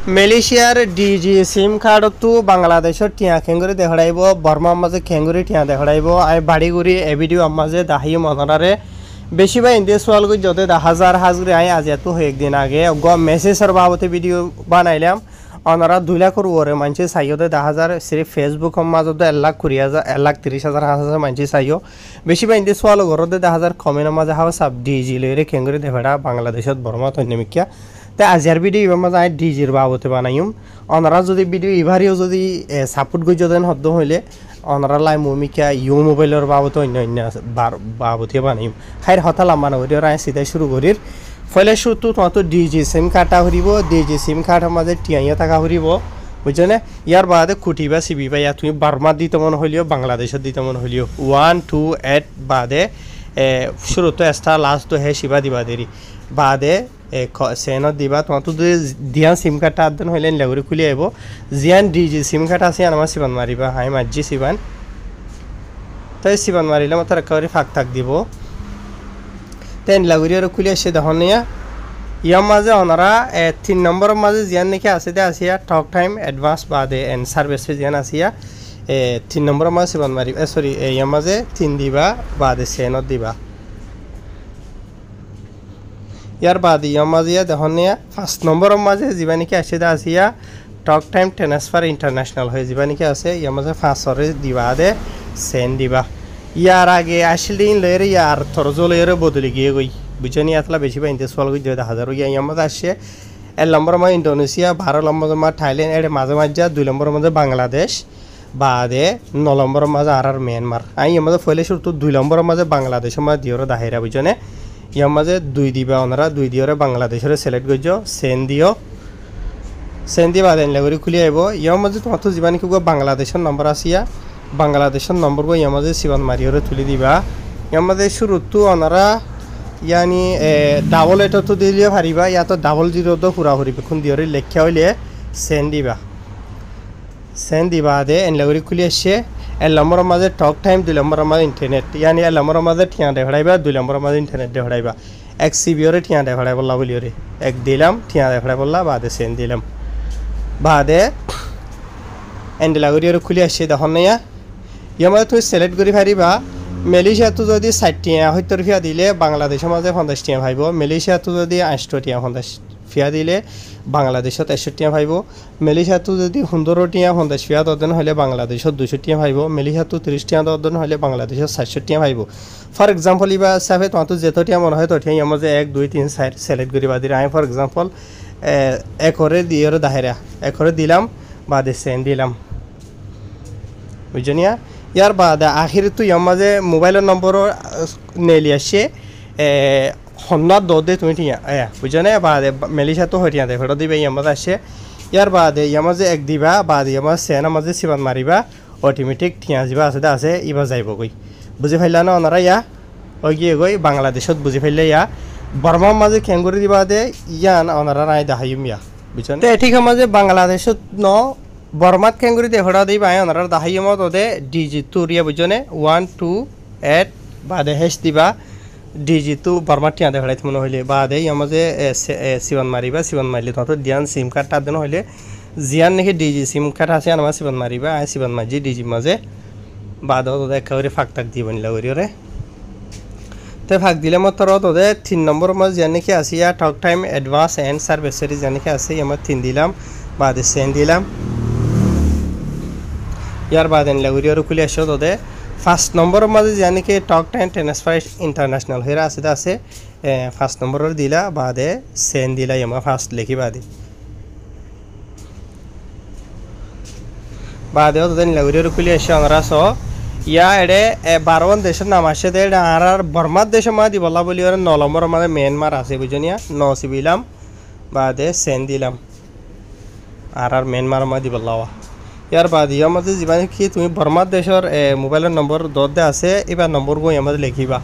মালয়েশিয়ার ডিজি সিম কার্ডতো বাংলাদেশর টিয়া খেঙ্গুরি দেখাইব বর্মার মাঝে খেঙ্গুরি টিয়া দেখাইব আই বাড়ি ঘুরি এ ভিডিও মাঝে দাহি মনারে বেশি বা ইন্ডিয়া সোয়াল করি যত হাজার হাজরি আই আজ এত একদিন আগে মেসেজের বাবতে ভিডিও বানাইলাম ওনারা 2 লাখের উপরে মানুষ চাইও 10,000 সিরিফ ফেসবুক মাঝে 1,30,000 মানুষ চাইও বেশি বা ইন্ডিয়া সোয়াল ঘরতে 10,000 কমেন্টের মাঝে হাওয়া সাব ডিজি লইরে খেঙ্গুরি দেখাড়া বাংলাদেশত বর্মা তন্যমিকা তাই আজিয়ার ভিডিও এবার মাঝে আই ডিজির বাবতে বানাইম ওনারা যদি ভিডিও এবারেও যদি সাপোর্ট করে যদি হদ্দ হইলে ওনারা লাই মুমিকা ইউ মোবাইলের বাবতে অন্য অন্য বাবতে বানাইম খাইর হতাল আমার ওই আই সিধাই শুরু করির ফলে শুধু তোমার ডিজি সিম কার্ডটা হরিব ডিজি সিম কার্ডের মাঝে টিয়াইয়া থাকা হরিব বুঝছো ইয়ার বাদে খুঁটি বা সিবি বা ইয়া তুমি বার্মার দিতে মনে হইলেও বাংলাদেশের দিতে মনে হইলেও 1 2 8 বাদে শুরুতে এক্সট্রা লাস্ট তো হে শিবা দিবা দেরি বাদে সেনত দিবা তোমার তো দিয়ান সিম কার্ডটা আদন হইলে লাগরি খুলি আইব জিয়ান ডিজি সিম কার্ড আছে আমার সিবান মারিবা হাই মার্জি সিবান তাই সিবান মারিলে মাত্র একেবারে ফাঁক থাক দিব তাই লাগরি আর খুলি আসে দেখুন নিয়া ইয়ার মাঝে ওনারা 3 নম্বরের মাঝে জিয়ান নাকি আছে দে আসিয়া টক টাইম অ্যাডভান্স বাদে এন্ড সার্ভিস জিয়ান আসিয়া 3 নম্বরের মাঝে সিবান মারিবা সরি ইয়ার মাঝে 3 দিবা বাদে সেনত দিবা ইয়ার বাদে ইয়ার মাঝে দেখুন নিয়া 5 নম্বরের মাঝে যিবা নাকি আসে দে আসিয়া টক টাইম ট্রান্সফার ইন্টারন্যাশনাল হয়ে যিবা নাকি আছে ইয়ার মাঝে 5 দিবা দে সেন দিবা ইয়ার আগে আসলিন লয়ের ইয়ার থরজো লয়ের বদলে গিয়ে গই বুঝনি এতলা বেশি বা ইন্টারেস্ট ফল গই 2000 ইয়ার মাঝে আসছে 1 নম্বরের মাঝে ইন্দোনেশিয়া 12 নম্বরের মাঝে থাইল্যান্ড এর মাঝে মাঝে 2 নম্বরের মাঝে বাংলাদেশ বাদে 9 নম্বরের মাঝে আর মিয়ানমার আই ইয়ার মাঝে ফলে শুরু 2 নম্বরের মাঝে বাংলাদেশের মাঝে দিওর দাহিরা বুঝনে ইয়ার মাঝে 2 দিবা ওনারা 2 দিওরে বাংলাদেশের সিলেক্ট করছো সেন দিয়ে বাদে লাগরি খুলি আইব ইয়ার মাঝে তোমার তো জীবানি কি বাংলাদেশের নম্বর আসিয়া বাংলাদেশের নম্বর গো ইয়ার মাঝে সিবান মারিওরে তুলি দিবা ইয়ার মাঝে শুরুতো ওনারা ইয়ানি ডাবল এটা তো দিলে পারিবা ইয়া তো ডাবল জিরো তো পুরা করিবে খুন দিওরে লেখা হইলে সেন দিবা দে এন লাগরি খুলি আসছে 1 নম্বরের মাঝে টক টাইম 2 নম্বরের মাঝে ইন্টারনেট ইয়ানি 1 নম্বরের মাঝে ঠিয়া দেখাইবা 2 নম্বরের মাঝে ইন্টারনেট দেখাইবা 1 সিবি ওরে ঠিয়া দেখাই বললা বলিওরে 1 দিলাম ঠিয়া দেখাই বললা বাদে সেন দিলাম বাদে এন লাগরি ওরে খুলি আসছে দেখুন না ইয়ার মাঝে তুমি সিলেক্ট করি পারিবা মালয়েশিয়াতো যদি 60 টিয়া 70 ফিয়া দিলে বাংলাদেশের মাঝে 50 টিয়া পাইব মালয়েশিয়াতো যদি 80 টিয়া 50 ফিয়া দিলে বাংলাদেশত 61 টিয়া পাইব মালয়েশিয়াতো যদি 15 টিয়া 50 ফিয়া দদন হলে বাংলাদেশত 200 টিয়া পাইব মালয়েশিয়াতো 30 টিয়া দদন হলে বাংলাদেশত 60 টিয়া পাইব ফর এক্সাম্পল ইবা সাফে তোমাতো যেত টিয়া মনে হয় তো টিয়া ইয়ার মাঝে 1 2 3 4 সিলেক্ট করি বাদিরা আই ফর এক্সাম্পল একরে দিয়র দাহিরা একরে দিলাম বাদে সেন দিলাম বুঝনিয়া ইয়ার বাদে আখির তো ইয়ার মাঝে মোবাইলের নম্বর নেলি আসছে হন্নার দে তুমি ঠিক বুঝনে বাদে মেলিশা তো হরিয়া দে ফটো দিবে ইয়ার মাঝে আসছে ইয়ার বাদে ইয়ার মাঝে 1 দিবা বাদে ইয়ার মাঝে সেনের মাঝে সিবান মারিবা অটোমেটিক ঠিয়া যাবা আছে ইবা যাইব গই বুঝি ফাইলা না ওনারা ইয়া ওই গিয়ে গই বাংলাদেশত বুঝি ফাইলে ইয়া বর্মার মাঝে খেঙ্গুরি দিবা দে ইয়ান ওনারা নাই দাহাইম ইয়া বুঝছেন তো ঠিক মাঝে বাংলাদেশত ন বর্মাত খেঙ্গুরি দেহড়া দিই বাই ওনারা দাহাইমত ওদে ডিজি তুরিয়া বুঝনে 1 2 8 বাদে হেস দিবা ডিজি টু বর্মাত টিয়া দেহড়াই মনে হইলে বাদে ইয়ার মাঝে সিবান মারিবা সিবান মারলে তোমার দিয়ান সিম কার্ডটা দেন হইলে জিয়ান নাকি ডিজি সিম কার্ড আছে আমার সিবান মারিবা আই সিবান মারজি ডিজি মাঝে বাদ ওদের একেবারে ফাঁক টাক দিব নিলা করিওরে তো ফাঁক দিলে মাত্র তোদের 3 নম্বর মাঝে জিয়ান নাকি আসিয়া talk time advance and service জিয়ান নাকি আছে আমার 3 দিলাম বাদে সেন দিলাম ইয়ার বাদে লাগরি আর খুলে আসো তোদের 1 নম্বরের মাঝে জানি কি টক টাইম ট্রান্সফার ইন্টারন্যাশনাল হেরা আছে 1 নম্বরের দিলা বাদে সেন দিলা ইয়ামা ফার্স্ট লিখি বাদে তোদের লাগরি আর খুলে আসো আমরা সো ইয়া এডে 12 দেশের নাম আসে দে আর বর্মার দেশের মা দিবলা বলি আর 9 নম্বরের মাঝে মিয়ানমার আছে বুঝনিয়া 9 সিবিলাম বাদে সেন দিলাম আর মিয়ানমার মা দিবলা ইয়ার বাদে ইয়ার মাঝে যিমানে কি তুমি বর্মার দেশের মোবাইলের নম্বর দে আছে এবার নম্বর গো ইয়ার মাঝে লিখিবা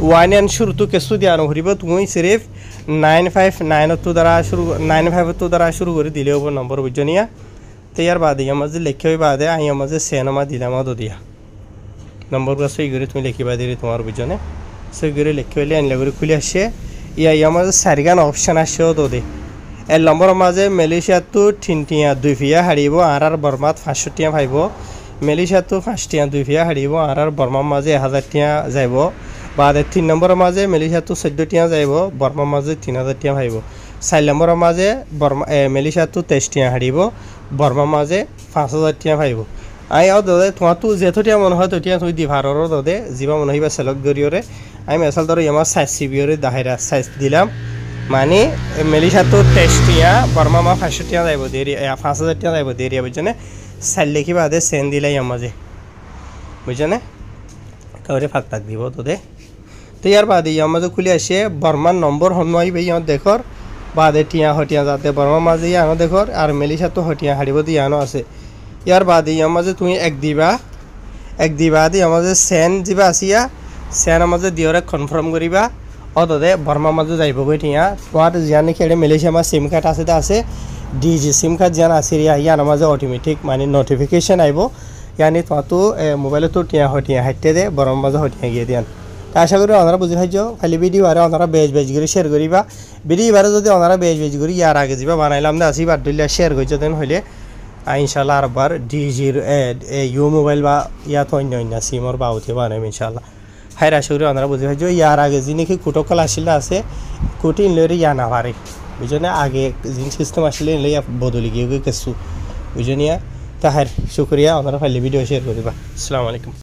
ওয়ান এন শুরুতো কেসু দিয়া নহরিব তুমি সিরিফ 959 তো দ্বারা শুরু 95 তো দ্বারা শুরু করে দিলে হবো নম্বর বুঝনিয়া তো ইয়ার বাদে ইয়ার মাঝে লিখে বাদে আই ইয়ার মাঝে সেনমা দিলাম দিয়া নম্বর গো সই করে তুমি লিখিবা দিলে তোমার বুঝনে সই করে লিখে হইলে আনলে করে খুলে আসে ইয়ার মাঝে সারিগান অপশন আসে তো দে 1 নম্বরের মাঝে মালয়েশিয়া তো 3 টিয়া 2 ফিয়া হারিব আর বর্মাত 500 টিয়া পাইব মালয়েশিয়া তো 5 টিয়া 2 ফিয়া হারিব আর বর্মার মাঝে 1000 টিয়া যাইব বাদে 3 নম্বরের মাঝে মালয়েশিয়া তো 14 টিয়া যাইব বর্মার মাঝে 3000 টিয়া পাইব 4 নম্বরের মাঝে মালয়েশিয়া তো 23 টিয়া হারিব বর্মার মাঝে 5000 টিয়া পাইব আই আও দদে তোমার তো যেতটিয়া মনে হয় তটিয়া তুই দি ভারর দদে যিবা মনে হইবা সেলক গরিয়রে আমি মেসাল ধরো আমার সাইজ সিবিওরে দাহেরা সাইজ দিলাম মানে মালয়েশিয়া তো 23 টিয়া বর্মা মা 500 টিয়া যাইব দেরি 5000 টিয়া যাইব দেরি বুঝছনে সাইল লিখি বাদে সেন দিলাই আমাজে বুঝছনে কাউরে ফাঁক তাক দিব তোদে তো ইয়ার বাদে আমাজে খুলে আসে বর্মার নম্বর হনমাই ভাই আমার দেখর বাদে টিয়া হটিয়া যাতে বর্মা মাঝে আনো দেখর আর মালয়েশিয়া তো হটিয়া হারিব দিয়ে আনো আছে ইয়ার বাদে আমাজে তুমি এক দিবা দি আমাজে সেন দিবা আসিয়া সেন আমাজে দিয়রে কনফার্ম করিবা অতদে বর্মা মাঝে যাইব গই টিয়া তোমার জিয়ান খেলে মালয়েশিয়া আমার সিম কার্ড আছে ডিজি সিম কার্ড জিয়ান আছে ইয়ান মাঝে অটোমেটিক মানে নোটিফিকেশন আইব ইয়ানি তোমার তো মোবাইলে তো টিয়া হটিয়া হাইতে দে বর্মা মাঝে হটিয়া গিয়ে দিয়ান তা আশা করি ওনারা বুঝে খাইছ খালি ভিডিও আরে ওনারা বেজ করে শেয়ার করিবা ভিডিও এবারে যদি ওনারা বেজ করি ইয়ার আগে যাবা বানাইলাম না আসি বাদ দিলে শেয়ার করছো দেন হইলে ইনশাল্লাহ আরবার ডিজির ইউ মোবাইল বা ইয়াত অন্য সিমর বাউতে বানাইম ইনশাল্লাহ হাইরা শুরু ওনারা বুঝে পাইছো ইয়ার আগে যিনি কি কুটকল আসলে আছে কুটি ইনলে ইয়া না পারে বুঝনে আগে যিনি সিস্টেম আসলে ইনলে বদলি গিয়ে কিছু বুঝনিয়া তাহার শুক্রিয়া ওনারা ফাইলে ভিডিও শেয়ার করিবা আসসালামু আলাইকুম